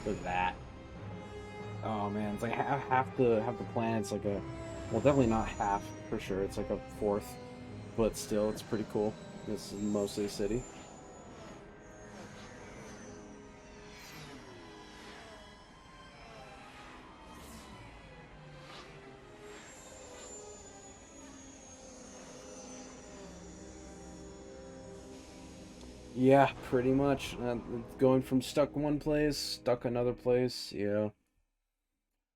Look at that. Oh man, it's like half the planet's like a, well, definitely not half for sure. It's like a fourth, but still, it's pretty cool. This is mostly a city. Yeah, pretty much. Going from stuck one place, stuck another place. Yeah.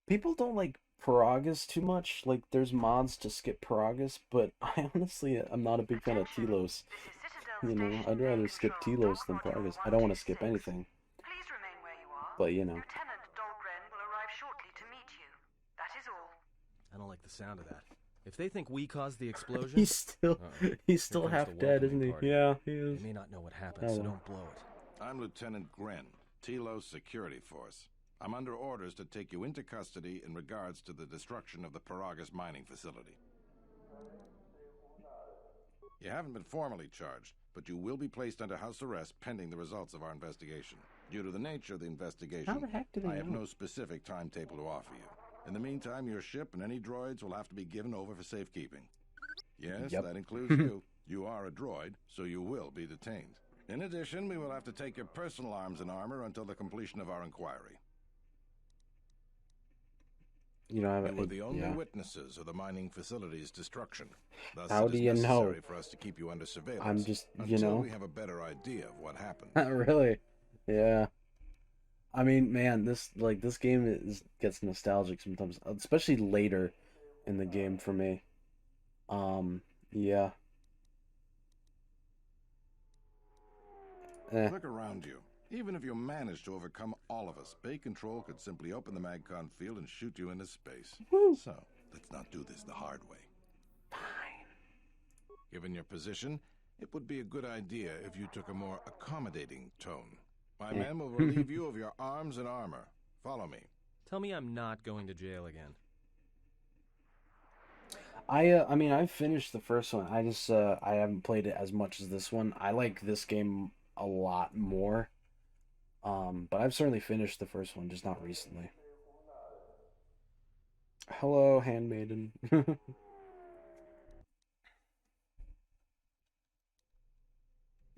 People don't like Paragas too much. Like, there's mods to skip Paragas, but I honestly, I'm not a big fan of Attention, Telos. this is Citadel You know, Station I'd Main rather skip Control. Telos Talk than module Paragas. I don't want to skip 126. anything, Please remain where you are. but you know. Lieutenant Dahlgren will arrive shortly to meet you. That is all. I don't like the sound of that. If they think we caused the explosion, He's still, uh-oh. he's Here still comes half the dead, welcoming isn't he? party. Yeah, he is. They may not know what happened, Oh, so well. don't blow it. I'm Lieutenant Gren, Telos Security Force. I'm under orders to take you into custody in regards to the destruction of the Paragas mining facility. You haven't been formally charged, but you will be placed under house arrest pending the results of our investigation. Due to the nature of the investigation, How the heck do they I have know? no specific timetable to offer you. In the meantime, your ship and any droids will have to be given over for safekeeping. Yes, Yep. that includes you. You are a droid, so you will be detained. In addition, we will have to take your personal arms and armor until the completion of our inquiry. You don't have You were it. the only Yeah. witnesses of the mining facility's destruction. Thus, How it do is you know? necessary for us to keep you under surveillance I'm just, you until know. we have a better idea of what happened. Not really. Yeah. I mean, man, this game gets nostalgic sometimes, especially later in the game for me. Yeah. Eh. Look around you. Even if you manage to overcome all of us, Bay Control could simply open the MagCon field and shoot you into space. Woo. So, let's not do this the hard way. Fine. Given your position, it would be a good idea if you took a more accommodating tone. My Eh. men will relieve you of your arms and armor. Follow me. Tell me I'm not going to jail again. I mean, I've finished the first one. I haven't played it as much as this one. I like this game a lot more. But I've certainly finished the first one, just not recently. Hello, handmaiden.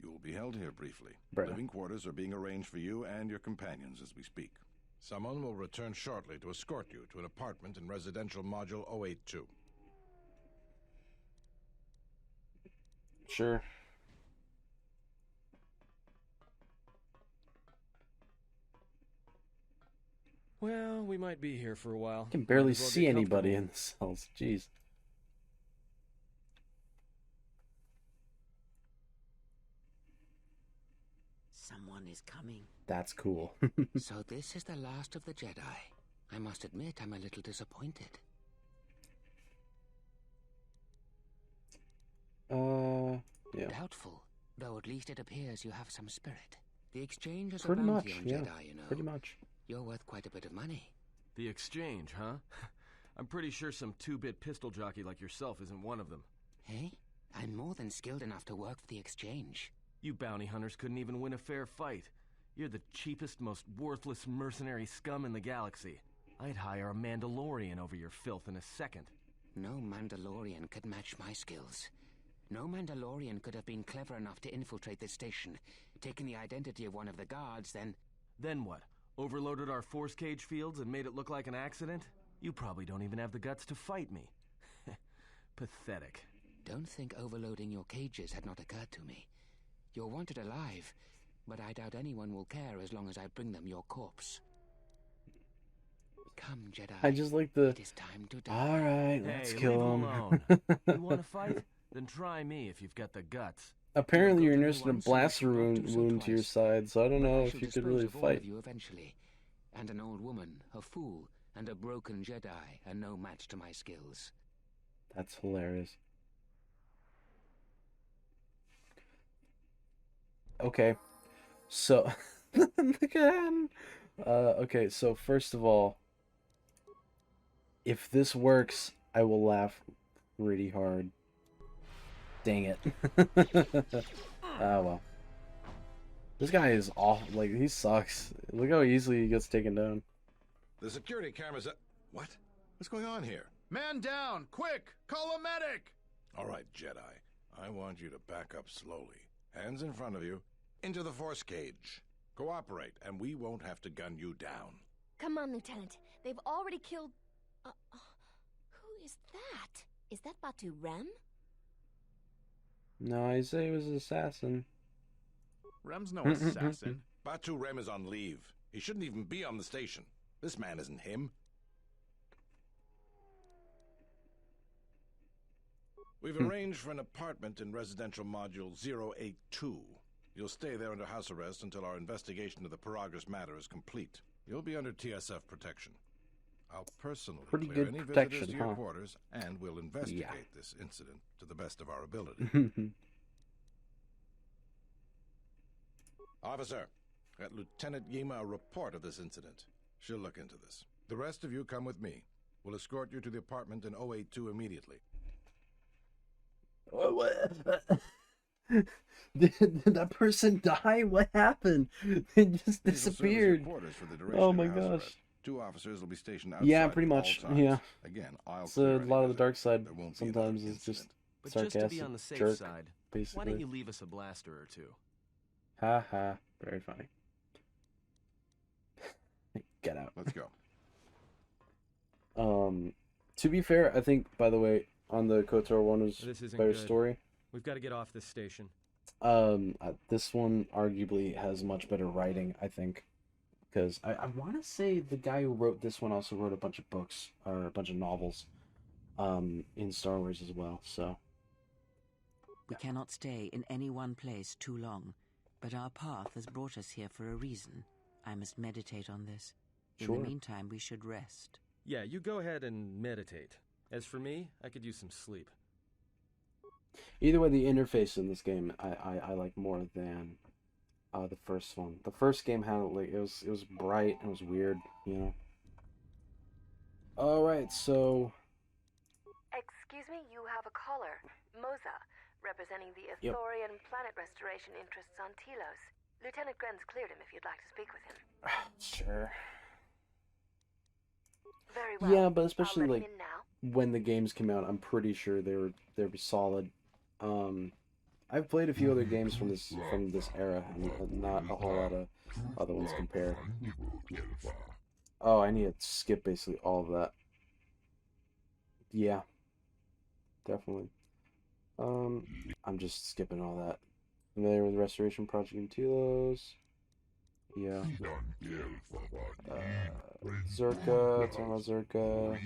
You will be held here briefly. Bruh. Living quarters are being arranged for you and your companions as we speak. Someone will return shortly to escort you to an apartment in residential module 082. Sure. Well, we might be here for a while. I can barely Might as well see get anybody comfortable. in the cells. Jeez. Someone is coming. That's cool. So this is the last of the Jedi. I must admit I'm a little disappointed. Yeah. Doubtful, though at least it appears you have some spirit. The exchange is Pretty a much, bounty on yeah. Jedi, you know. Pretty much. You're worth quite a bit of money. The exchange, huh? I'm pretty sure some two-bit pistol jockey like yourself isn't one of them. Hey? I'm more than skilled enough to work for the exchange. You bounty hunters couldn't even win a fair fight. You're the cheapest, most worthless mercenary scum in the galaxy. I'd hire a Mandalorian over your filth in a second. No Mandalorian could match my skills. No Mandalorian could have been clever enough to infiltrate this station, taken the identity of one of the guards, then... Then what? Overloaded our force cage fields and made it look like an accident? You probably don't even have the guts to fight me. Pathetic. Don't think overloading your cages had not occurred to me. You're wanted alive, but I doubt anyone will care as long as I bring them your corpse. Come, Jedi. I just like the. It is time to die. All right, Hey, let's leave kill him him. alone. You want to fight? Then try me if you've got the guts. Apparently, you're You're good to me nursing a once, and I blaster shall not wound, do so wound to your twice. side, so I don't But know I if shall you could dispose really of all fight. of you eventually. And an old woman, a fool, and a broken Jedi are no match to my skills. That's hilarious. Okay, so again. Okay, so first of all, if this works, I will laugh pretty hard. Dang it. Ah, well. This guy is awful. Like, he sucks. Look how easily he gets taken down. The security cameras are... What? What's going on here? Man down! Quick! Call a medic! All right, Jedi. I want you to back up slowly. Hands in front of you. Into the force cage. Cooperate, and we won't have to gun you down. Come on, Lieutenant. They've already killed... who is that? Is that Batu Rem? No, I say he was an assassin. Rem's no assassin. Batu Rem is on leave. He shouldn't even be on the station. This man isn't him. We've arranged for an apartment in residential module 082. You'll stay there under house arrest until our investigation of the Paragus matter is complete. You'll be under TSF protection. I'll personally Pretty clear good any protection, visitors to your huh? quarters, and we'll investigate this incident to the best of our ability. Officer, get Lieutenant Yima a report of this incident. She'll look into this. The rest of you come with me. We'll escort you to the apartment in 082 immediately. Did that person die? What happened? They just These will serve as your disappeared. quarters for the duration Oh of my your house gosh. arrest. 2 officers will be stationed outside Yeah, at pretty all much. times. Yeah. Again, I'll It's clear a any lot of the visitors. dark side. There won't be another Sometimes it's just incident. But just to sarcastic be on the safe jerk, side, why basically. don't you leave us a blaster or two? Ha ha. Very funny. Get out. Let's go. To be fair, I think, by the way, on the KOTOR one was This isn't better good. story. We've got to get off this station. This one arguably has much better writing, I think, because I want to say the guy who wrote this one also wrote a bunch of books or a bunch of novels, in Star Wars as well. So We cannot stay in any one place too long, but our path has brought us here for a reason. I must meditate on this. In Sure. the meantime, we should rest. Yeah, you go ahead and meditate. As for me, I could use some sleep. either way, the interface in this game I like more than the first one. The first game had like it was bright, it was weird, you know. All right, so Excuse me, you have a caller. Moza, representing the Yep. Ithorian planet restoration interests on Telos. Lieutenant Gren's cleared him if you'd like to speak with him. sure. Very well. Yeah, but especially I'll let like him in now. when the games came out, I'm pretty sure they were solid. I've played a few other games from this era, and not a whole lot of other ones compared. Oh, I need to skip basically all of that. Yeah, definitely. I'm just skipping all that. Familiar with Restoration Project in Telos? Yeah. Zerka, talking about Zerka.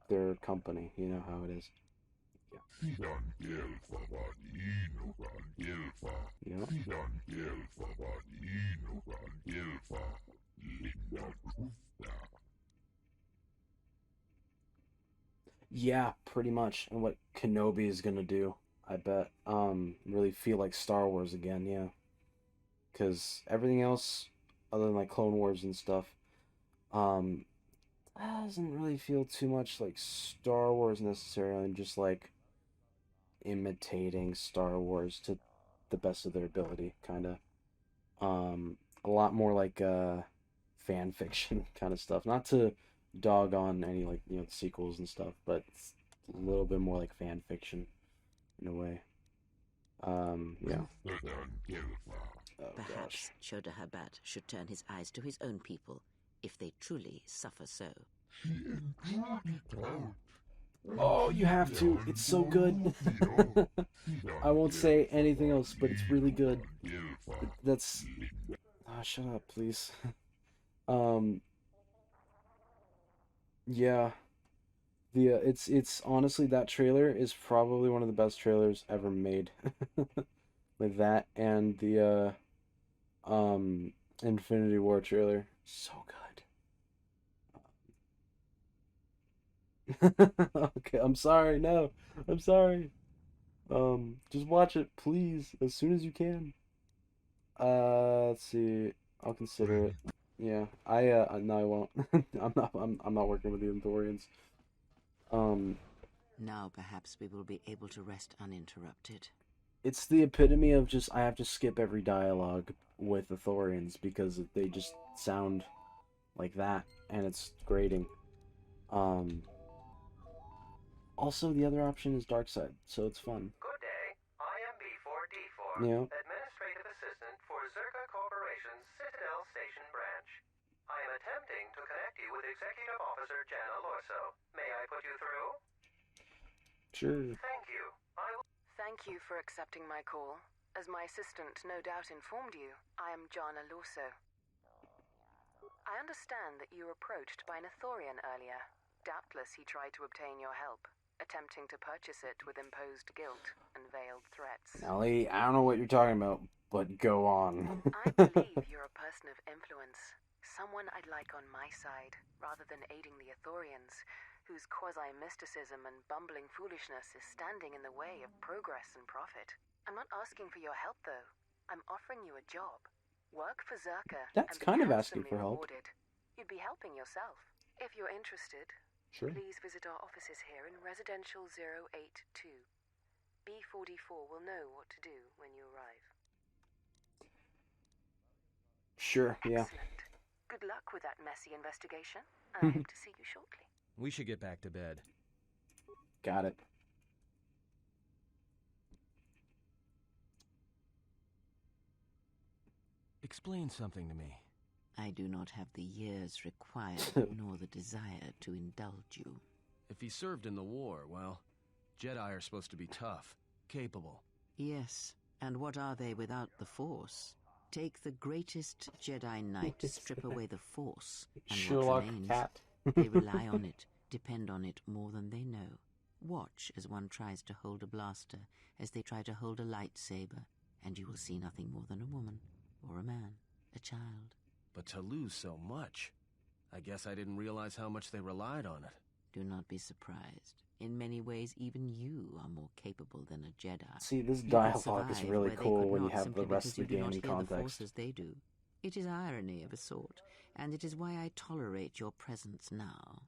Their company, you know how it is. Yeah. Yeah, pretty much. And what Kenobi is gonna do, I bet. Really feel like Star Wars again, yeah. Because everything else, other than like Clone Wars and stuff, doesn't really feel too much like Star Wars necessarily, just like imitating Star Wars to the best of their ability, kind of. A lot more like fan fiction kind of stuff. Not to dog on any like sequels and stuff, but it's a little bit more like fan fiction in a way. Yeah. Oh Perhaps gosh. Choda Habat should turn his eyes to his own people, if they truly suffer so. Oh, you have to. It's so good. I won't say anything else, but it's really good. That's. Ah, shut up, please. Yeah. It's honestly, that trailer is probably one of the best trailers ever made. Like that and the Infinity War trailer. So good. Okay, I'm sorry. No, I'm sorry. Just watch it, please, as soon as you can. Let's see. I'll consider it. Yeah, no, I won't. I'm not working with the Ithorians. Now perhaps we will be able to rest uninterrupted. It's the epitome of just I have to skip every dialogue with Ithorians because they just sound like that, and it's grating. Um, Also, the other option is dark side, so it's fun. Good day. I am B4D4, Yeah. Administrative Assistant for Zerka Corporation's Citadel Station branch. I am attempting to connect you with Executive Officer Jana Lorso. May I put you through? Sure. Thank you. Thank you for accepting my call. As my assistant no doubt informed you, I am Jana Lorso. I understand that you were approached by an Ithorian earlier. Doubtless he tried to obtain your help, attempting to purchase it with imposed guilt and veiled threats. Ellie, I don't know what you're talking about, but go on. I believe you're a person of influence, someone I'd like on my side, rather than aiding the Ithorians, whose quasi-mysticism and bumbling foolishness is standing in the way of progress and profit. I'm not asking for your help, though. I'm offering you a job. Work for Zerka That's and be kind of asking handsomely for help. rewarded. You'd be helping yourself. If you're interested, Sure. please visit our offices here in Residential 082. B44 will know what to do when you arrive. Sure, yeah. Excellent. Good luck with that messy investigation. I hope to see you shortly. We should get back to bed. Got it. Explain something to me. I do not have the years required, nor the desire to indulge you. If he served in the war, well, Jedi are supposed to be tough, capable. Yes, and what are they without the Force? Take the greatest Jedi Knight, strip away the Force, and Sherlock what remains? Cat. They rely on it, depend on it more than they know. Watch as one tries to hold a blaster, as they try to hold a lightsaber, and you will see nothing more than a woman, or a man, a child. But to lose so much, I guess I didn't realize how much they relied on it. Do not be surprised. In many ways, even you are more capable than a Jedi. See, this You can dialogue is survive really where they cool could when you not, have simply the rest of because the you do game not in hear the Force context. as they do. It is irony of a sort, and it is why I tolerate your presence now.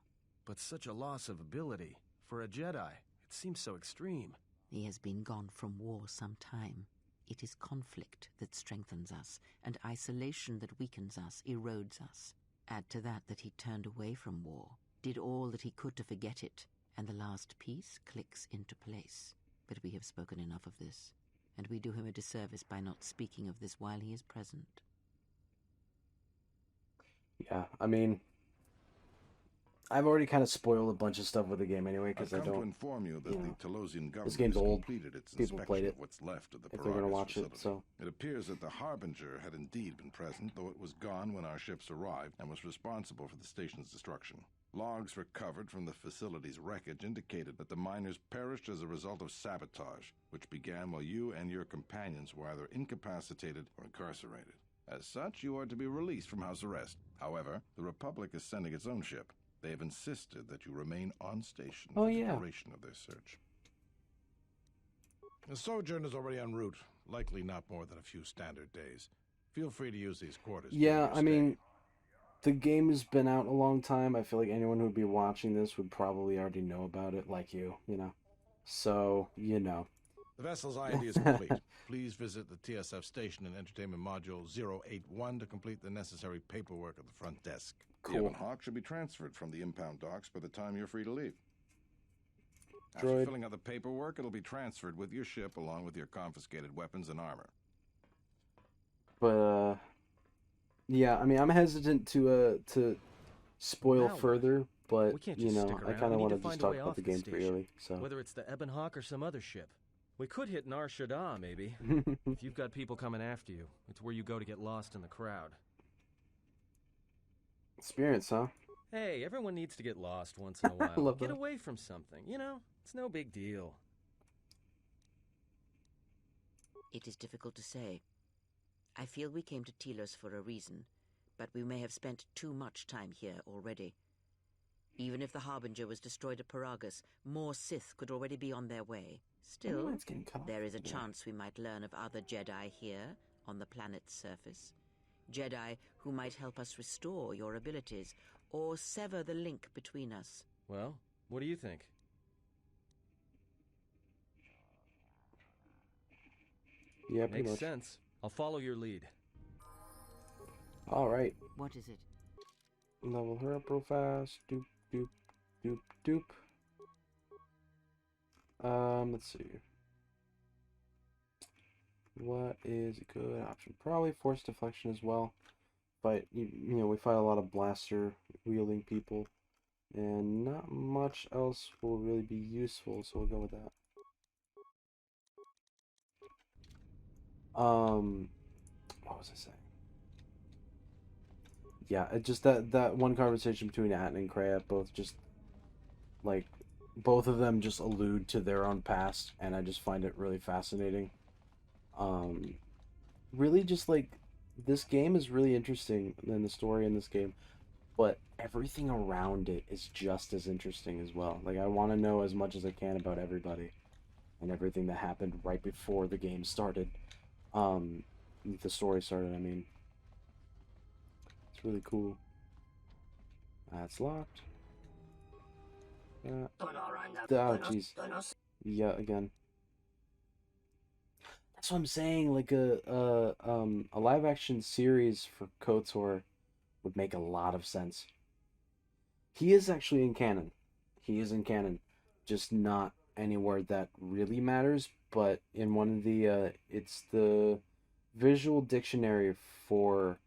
But such a loss of ability, for a Jedi, it seems so extreme. He has been gone from war some time. It is conflict that strengthens us, and isolation that weakens us, erodes us. Add to that he turned away from war, did all that he could to forget it, and the last piece clicks into place. But we have spoken enough of this, and we do him a disservice by not speaking of this while he is present. Yeah, I mean, I've already kind of spoiled a bunch of stuff with the game anyway, because I I've come to don't... inform you that the Telosian government game's has old. completed its People inspection played it of what's left of the if they're going to Paragus watch it, facility. so... It appears that the Harbinger had indeed been present, though it was gone when our ships arrived and was responsible for the station's destruction. Logs recovered from the facility's wreckage indicated that the miners perished as a result of sabotage, which began while you and your companions were either incapacitated or incarcerated. As such, you are to be released from house arrest. However, the Republic is sending its own ship. They have insisted that you remain on station for the duration of their search. The sojourn is already en route, likely not more than a few standard days. Feel free to use these quarters. Yeah, I mean, the game has been out a long time. I feel like anyone who would be watching this would probably already know about it, like you know. So, you know. The vessel's IND is complete. Please visit the TSF station and entertainment module 081 to complete the necessary paperwork at the front desk. Cool. The Evan Hawk should be transferred from the impound docks by the time you're free to leave. Droid. After filling out the paperwork, it'll be transferred with your ship along with your confiscated weapons and armor. But, yeah, I mean, I'm hesitant to spoil Now further, but, We can't you just know, stick I around. kind We of need want to to find just a talk way about off the the game station. freely, so... Whether it's the Ebon Hawk or some other ship. We could hit Nar Shaddaa, maybe. If you've got people coming after you, it's where you go to get lost in the crowd. Experience, huh? Hey, everyone needs to get lost once in a while. Love Get that. away from something, you know? It's no big deal. It is difficult to say. I feel we came to Telos for a reason, but we may have spent too much time here already. Even if the Harbinger was destroyed at Paragus, more Sith could already be on their way. Still, It's getting cut off. there is a chance we might learn of other Jedi here, on the planet's surface. Jedi who might help us restore your abilities, or sever the link between us. Well, what do you think? Yeah, pretty Makes much. sense. I'll follow your lead. All right. What is it? Level her up real fast. Doop, doop, doop, doop. Let's see. What is a good option? Probably force deflection as well. But, you know, we fight a lot of blaster wielding people. And not much else will really be useful, so we'll go with that. What was I saying? Yeah, it just that one conversation between Atten and Kreia, both of them just allude to their own past, and I just find it really fascinating. Really just like, this game is really interesting than the story in this game, but everything around it is just as interesting as well. Like, I want to know as much as I can about everybody and everything that happened right before the game started. The story started, I mean. It's really cool. That's locked. Oh, jeez. Yeah, again. That's what I'm saying. Like a live action series for KOTOR would make a lot of sense. He is actually in canon. He is in canon, just not anywhere that really matters. But in one of the it's the visual dictionary for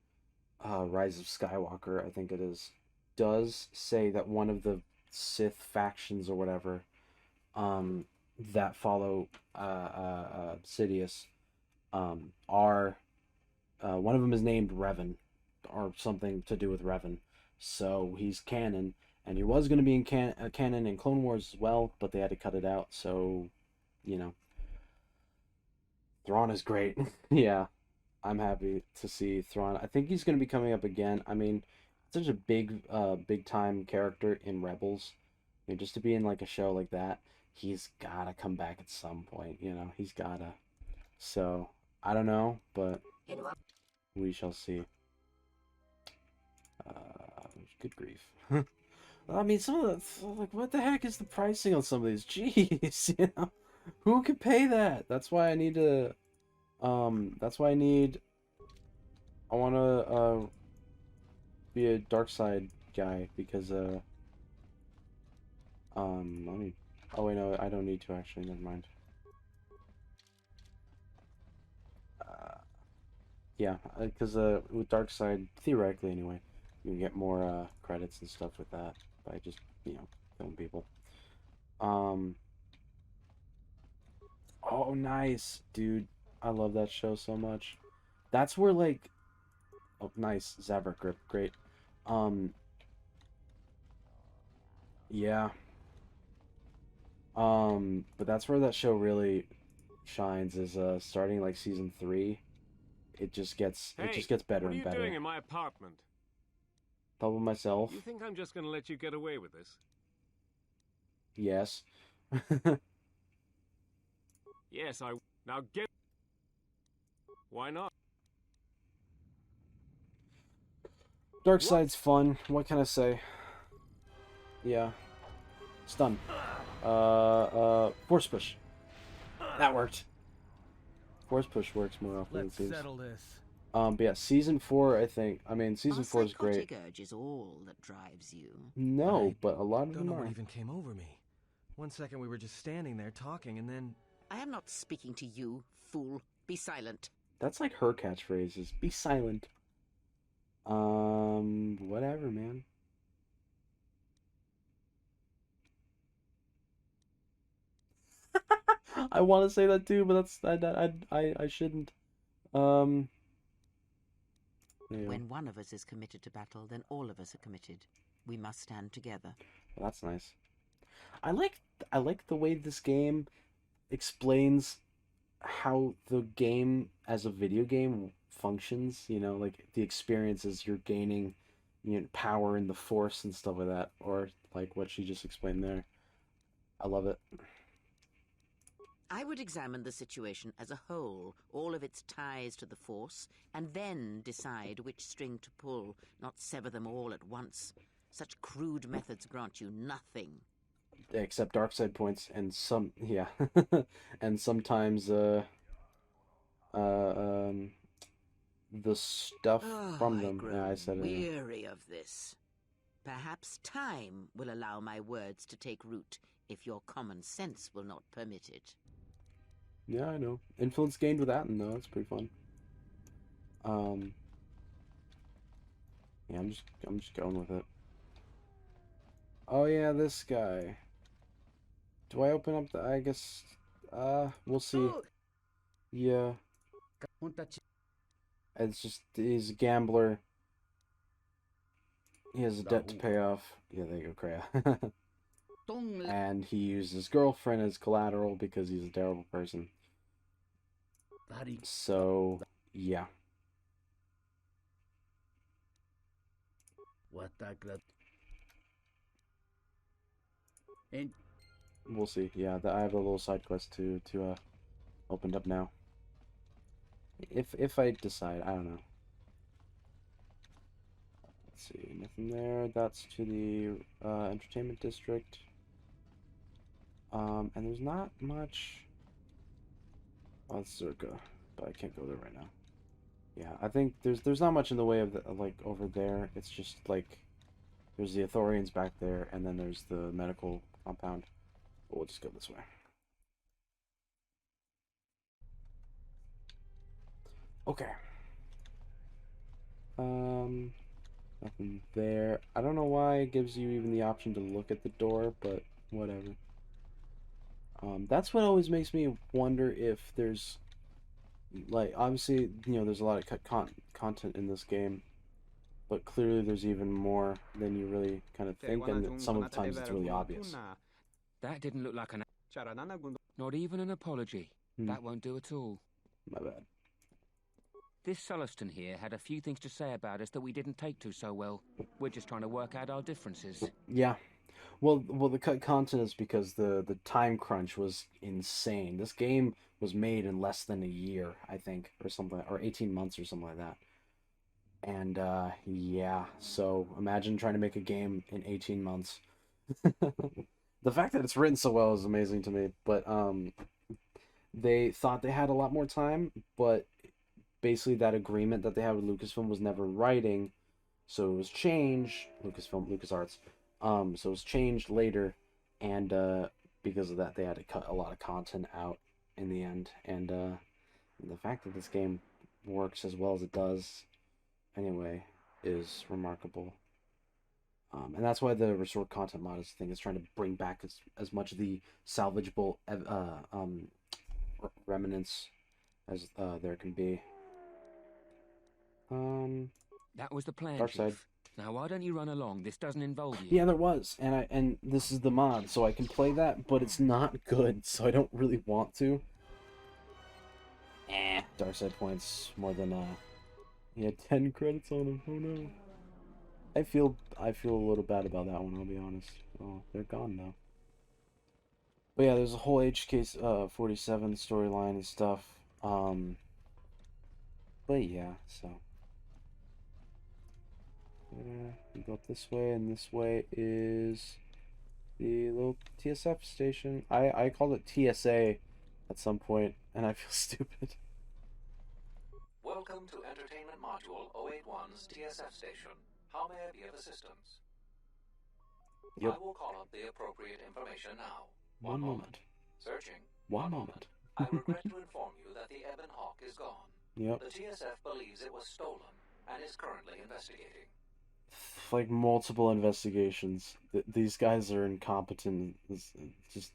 Rise of Skywalker, I think it is, does say that one of the Sith factions or whatever, that follow Sidious, are one of them is named Revan, or something to do with Revan. So he's canon, and he was going to be in canon in Clone Wars as well, but they had to cut it out. So, you know, Thrawn is great. Yeah, I'm happy to see Thrawn. I think he's going to be coming up again. I mean, such a big time character in Rebels. I mean, just to be in like a show like that, he's gotta come back at some point. You know, he's gotta. So I don't know, but we shall see. Good grief. I mean, some of the, like, what the heck is the pricing on some of these? Jeez, you know, who could pay that? That's why I need to. That's why I want to be a dark side guy, because let me. Oh wait, no, I don't need to actually. Never mind. Yeah, because with dark side, theoretically anyway, you can get more credits and stuff with that by just, you know, killing people. Oh, nice, dude. I love that show so much. That's where, like, oh, nice, Zavra grip, great. Yeah. But that's where that show really shines, is starting like season 3. It just gets better and better. What are you doing in my apartment? Double myself. You think I'm just going to let you get away with this? Yes. Yes, I... Now get... Why not? Dark side's fun. What can I say? Yeah. Stun. Force push. That worked. Force push works more often than it seems. Settle this. But yeah, season 4, I think. I mean, season 4 is great. Psychotic urge is all that drives you. No, but a lot of Don't them know are. what even came over me. One second we were just standing there talking, and then... I am not speaking to you, fool. Be silent. That's like her catchphrases. Be silent. Whatever, man. I want to say that too, but I shouldn't. Yeah. When one of us is committed to battle, then all of us are committed. We must stand together. Well, that's nice. I like the way this game explains how the game as a video game functions, you know, like the experiences you're gaining, you know, power in the Force and stuff like that, or like what she just explained there. I love it. I would examine the situation as a whole, all of its ties to the Force, and then decide which string to pull, not sever them all at once. Such crude methods grant you nothing. Except dark side points and some, yeah, and sometimes the stuff from them. Yeah, I said it. Weary of this. Perhaps time will allow my words to take root if your common sense will not permit it. Yeah, I know. Influence gained with Atten, though. That's pretty fun. Yeah, I'm just going with it. Oh yeah, this guy. Do I open up the? I guess. We'll see. Yeah. It's just he's a gambler. He has a debt to pay off. Yeah, there you go, Kreia. And he used his girlfriend as collateral because he's a terrible person. So, yeah. We'll see. Yeah, I have a little side quest to opened up now. If I decide, I don't know. Let's see, nothing there. That's to the entertainment district. And there's not much. Oh, it's Circa, but I can't go there right now. Yeah, I think there's not much in the way of like over there. It's just like there's the Athorians back there, and then there's the medical compound. But we'll just go this way. Okay. Nothing there. I don't know why it gives you even the option to look at the door, but whatever. That's what always makes me wonder if there's, like, obviously, you know, there's a lot of content in this game, but clearly there's even more than you really kind of think, and some of the times it's really obvious. That didn't look like an... Not even an apology. That won't do at all. My bad. This Sulluston here had a few things to say about us that we didn't take to so well. We're just trying to work out our differences. Yeah. Well, the cut content is because the time crunch was insane. This game was made in less than a year, I think, or something, or 18 months or something like that. And yeah, so imagine trying to make a game in 18 months. The fact that it's written so well is amazing to me. But they thought they had a lot more time, but basically that agreement that they had with Lucasfilm was never in writing, so it was changed. LucasArts. So it was changed later, and because of that, they had to cut a lot of content out in the end. And the fact that this game works as well as it does, anyway, is remarkable. And that's why the restored content mod thing is trying to bring back as much of the salvageable remnants as there can be. That was the plan, Dark side. Chief. Now why don't you run along? This doesn't involve you. Yeah, there was, and this is the mod, so I can play that, but it's not good, so I don't really want to. Dark side points more than he had 10 credits on him. Oh no. I feel a little bad about that one, I'll be honest. Oh, they're gone now. But yeah, there's a whole HK 47 storyline and stuff. But yeah, so we go up this way, and this way is the little TSF station. I called it TSA at some point, and I feel stupid. Welcome to Entertainment Module 081's TSF station. How may I be of assistance? Yep. I will call up the appropriate information now. One moment. Searching. One moment. I regret to inform you that the Ebon Hawk is gone. Yep. The TSF believes it was stolen and is currently investigating. Like multiple investigations. These guys are incompetent. It's just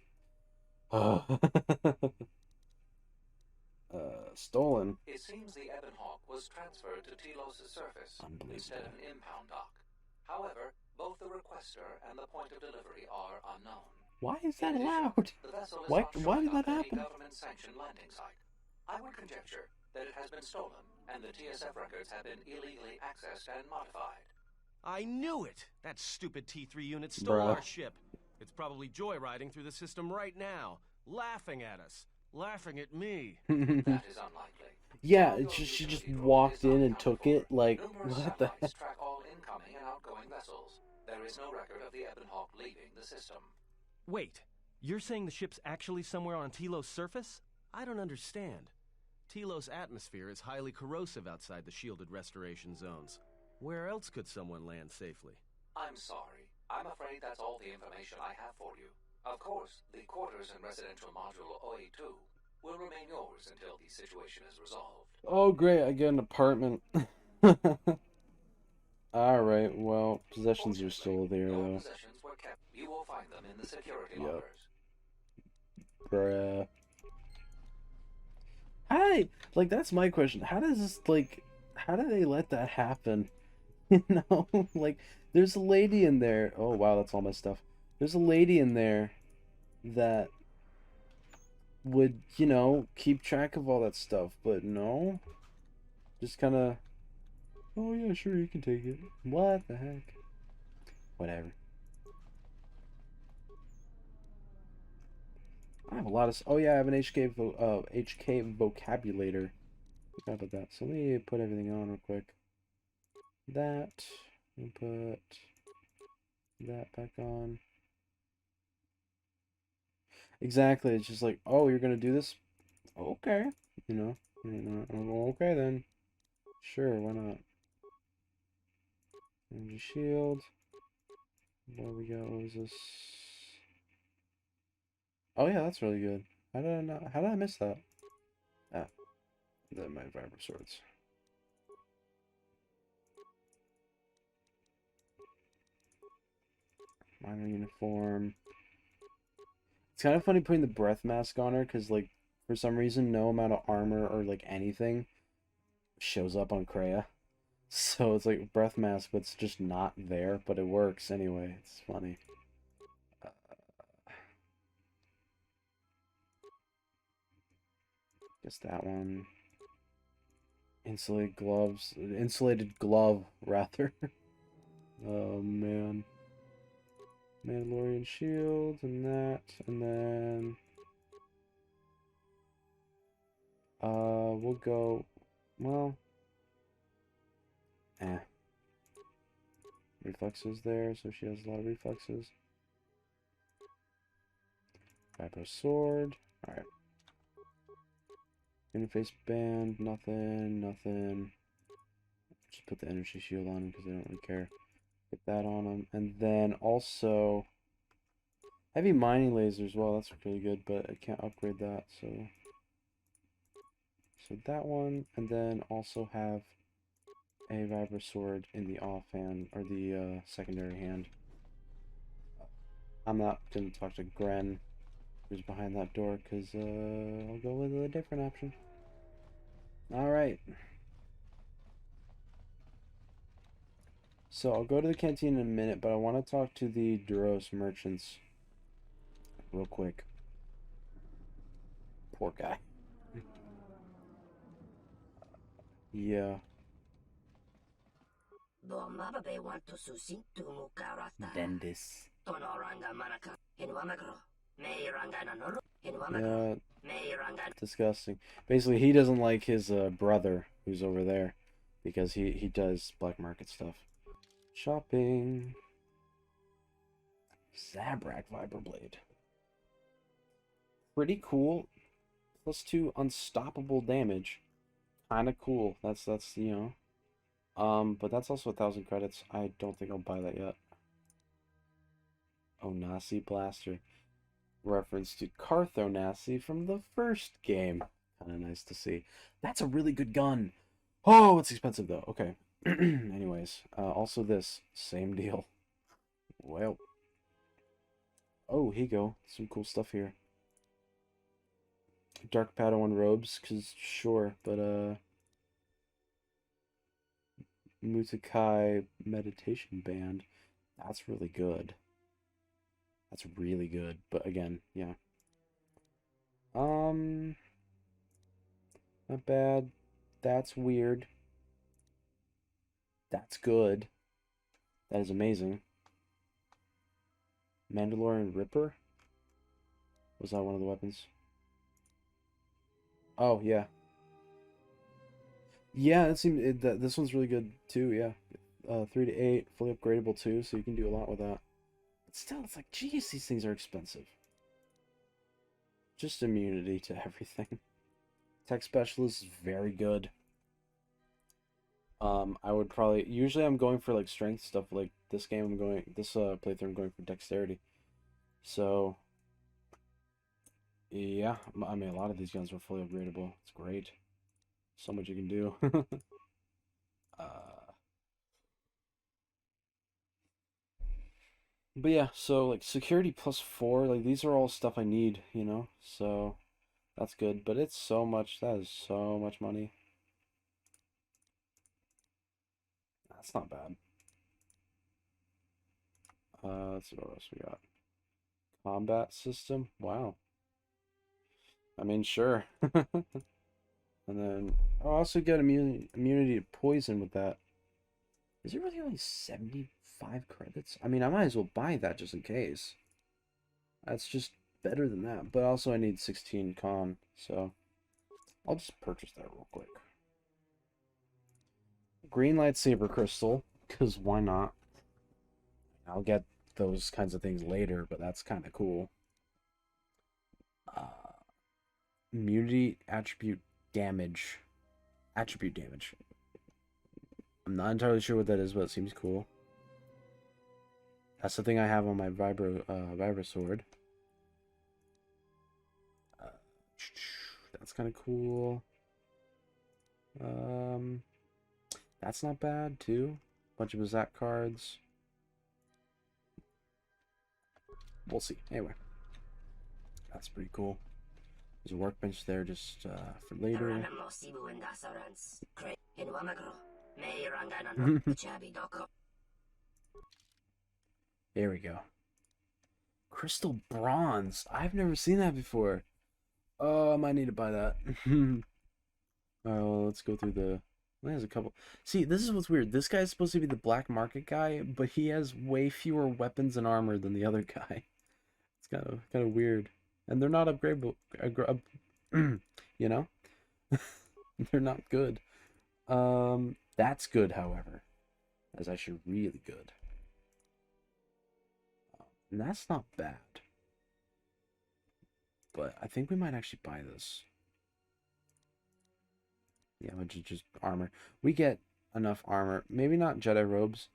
stolen. It seems the Ebon Hawk was transferred to Telos' surface instead of an impound dock. However, both the requester and the point of delivery are unknown. Why is that allowed? The vessel is Why not did that any happen? government-sanctioned landing site. I would conjecture that it has been stolen, and the TSF records have been illegally accessed and modified. I knew it! That stupid T3 unit stole Bruh. our ship. It's probably joyriding through the system right now, laughing at us, laughing at me. That is unlikely. Yeah, she just walked in and took it. Like, Numerous what the heck? satellites track all incoming and outgoing vessels. There is no record of the Ebon Hawk leaving the system. Wait, you're saying the ship's actually somewhere on Telos' surface? I don't understand. Telos' atmosphere is highly corrosive outside the shielded restoration zones. Where else could someone land safely? I'm sorry. I'm afraid that's all the information I have for you. Of course, the quarters in Residential Module OA2 will remain yours until the situation is resolved. Oh, great, I get an apartment. Alright, well, possessions are still there, Your though. possessions were kept. You will find them in the security Yep. lockers. Bruh. How do they, like, that's my question. How does this, like, how do they let that happen? You know? Like, there's a lady in there. Oh, wow, that's all my stuff. There's a lady in there that would, you know, keep track of all that stuff, but no. Just kind of, oh, yeah, sure, you can take it. What the heck? Whatever. I have a lot of, oh, yeah, I have an HK vocabulator. Forgot about that. So let me put everything on real quick. That, and put that back on. Exactly, it's just like, oh, you're gonna do this? Okay. You know, okay then. Sure, why not? Energy shield. What we got? What was this? Oh yeah, that's really good. How did I not? How did I miss that? Ah, my vibra swords. Minor uniform. It's kind of funny putting the breath mask on her because, like, for some reason, no amount of armor or like anything shows up on Kreia. So it's like breath mask, but it's just not there, but it works anyway. It's funny. Guess that one. Insulated gloves. Insulated glove, rather. Oh, man. Mandalorian shield, and that, and then... we'll go... Well... Reflexes there, so she has a lot of reflexes. Vibro sword. Alright. Interface band, nothing. Just put the energy shield on him because I don't really care. Get that on him. And then also... Heavy mining lasers, well, that's really good, but I can't upgrade that, so... So that one, and then also have a vibro sword in the offhand, or the secondary hand. I'm not going to talk to Gren, who's behind that door, because I'll go with a different option. Alright. So I'll go to the canteen in a minute, but I want to talk to the Duros merchants real quick. Poor guy. Yeah. Dendis. Yeah, disgusting. Basically, he doesn't like his brother, who's over there, because he does black market stuff. Shopping. Zabrak Vibroblade. Pretty cool. +2 unstoppable damage. Kinda cool. That's you know. But that's also 1,000 credits. I don't think I'll buy that yet. Onasi Blaster. Reference to Carthonasi from the first game. Kinda nice to see. That's a really good gun. Oh, it's expensive though. Okay. Anyways, also this. Same deal. Well. Oh, here you go. Some cool stuff here. Dark Padawan robes, cause sure, but Mutakai meditation band. That's really good. That's really good. But again, yeah. Not bad. That's weird. That's good. That is amazing. Mandalorian Ripper? Was that one of the weapons? Oh, yeah. Yeah, it seemed this one's really good too, yeah. 3 to 8, fully upgradable too, so you can do a lot with that. But still, it's like, geez, these things are expensive. Just immunity to everything. Tech specialist is very good. I would probably usually I'm going for like strength stuff. Like this game, this playthrough I'm going for dexterity. So yeah, I mean a lot of these guns are fully upgradable. It's great. So much you can do. But yeah, so like security +4, like these are all stuff I need, you know? So that's good, but it's so much, that is so much money. That's not bad. Let's see what else we got. Combat system, wow. I mean, sure. And then I'll also get immunity to poison with that. Is it really only 75 credits? I mean, I might as well buy that just in case. That's just better than that. But also I need 16 con, so I'll just purchase that real quick. Green lightsaber crystal, because why not? I'll get those kinds of things later, but that's kind of cool. Immunity attribute damage. Attribute damage. I'm not entirely sure what that is, but it seems cool. That's the thing I have on my vibro sword. That's kind of cool. That's not bad too. Bunch of Bazak cards. We'll see. Anyway, that's pretty cool. There's a workbench there just for later. There we go. Crystal bronze. I've never seen that before. Oh, I might need to buy that. Alright, well, let's go through the... There's a couple... See, this is what's weird. This guy's supposed to be the black market guy, but he has way fewer weapons and armor than the other guy. It's kind of weird. And they're not upgradable. You know? They're not good. That's good, however. That's actually really good. And that's not bad. But I think we might actually buy this. Yeah, which is just armor. We get enough armor. Maybe not Jedi robes,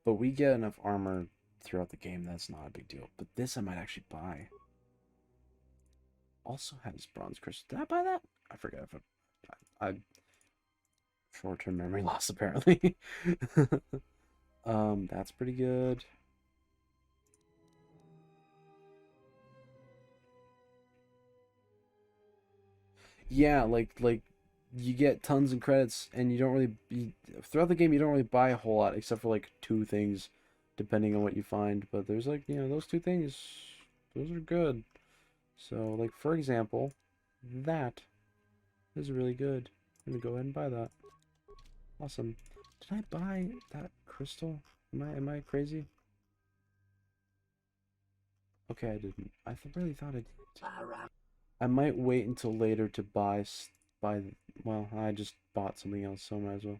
but we get enough armor throughout the game. That's not a big deal. But this I might actually buy. Also has bronze crystal. Did I buy that? I forget if I short-term memory loss apparently. That's pretty good. Yeah, like you get tons of credits and you don't really throughout the game you don't really buy a whole lot except for like 2 things depending on what you find, but there's like, you know, those 2 things, those are good. So like for example, that is really good. I'm gonna go ahead and buy that. Awesome. Did I buy that crystal? Am I crazy? Okay, I didn't. I really thought I did. I might wait until later to buy. Well, I just bought something else, so I might as well.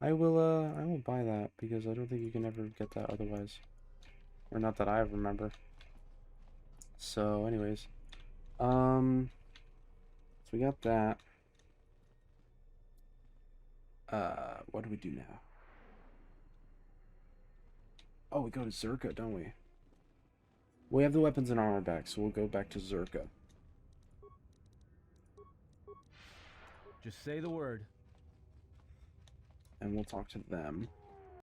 I will buy that because I don't think you can ever get that otherwise, or not that I remember. So, anyways, so we got that. What do we do now? Oh, we go to Zerka, don't we? We have the weapons and armor back, so we'll go back to Zerka. Just say the word. And we'll talk to them.